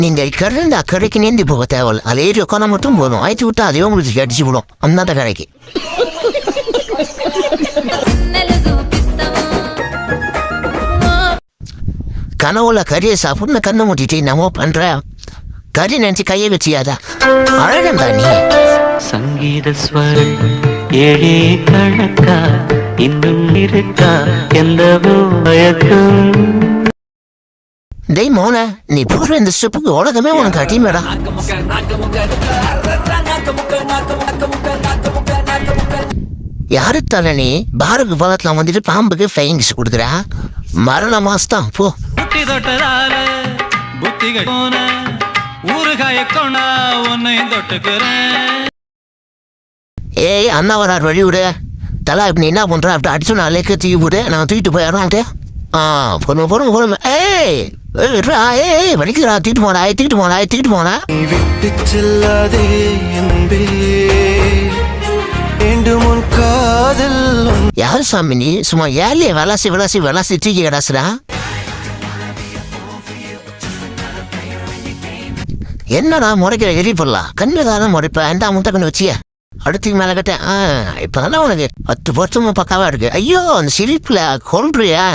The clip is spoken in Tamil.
நீங்க இக்கரைந்து அக்கறைக்கு நீந்தி போக தேவையில்ல. அது ஏறி உட்கார மட்டும் போதும். ஆயிட்டு விட்டா அதே உங்களுக்கு அடிச்சு விடும் அந்த கரைக்கு. கனவுல கறியை சாப்பிட்டு கண்ணை மூட்டிட்டு என்னமோ பண்ற கறி நினைச்சு கையை வச்சியாதா அழகண்டா நீ. சங்கீத ஸ்வரம் ஏழே கணக்கா இன்னும் இருக்கா எந்த மயக்கம். டேய் மோன, நீ போடுற இந்த ஸ்டெப்புக்கு உலகமே உனக்கு அடிமைடா. யாரு தலை நீ பாருக்கு பக்கத்துல வந்துட்டு பாம்புக்கு ஃபைன்ஸ் கொடுக்குறா? மரண மாசம் போ. புத்தி தொட்டதால புத்திகள் போன ஊறுகாய கொண்டா உன்னை தொட்டுக்கிறேன். ஏய் அண்ணா வரார் வழி விடு. தலா இப்ப நீ என்ன பண்ற? அப்படி அடிச்சு அலைக்க தூக்கி விடு. நான் தூக்கிட்டு போயிடறான்ட்டே. பொறுமை. ஏய் ஏய் வலிக்குறா. தூக்கிட்டு போனா யாரு சாமி நீ? சும்மா ஏழைய விளாசி தூக்கி கிடாசுடா. என்னடா முறைக்கிற எரி போடலாம்? கண்ணு தானே முறைப்ப எந்த முத்த கண்ணு வச்சிய அடுத்துக்கு மேல கட்டேன். இப்பதானே உனக்கு 10 வருஷமும் பக்காவா இருக்கு. ஐயோ அந்த சிரிப்புல கொல்றியா?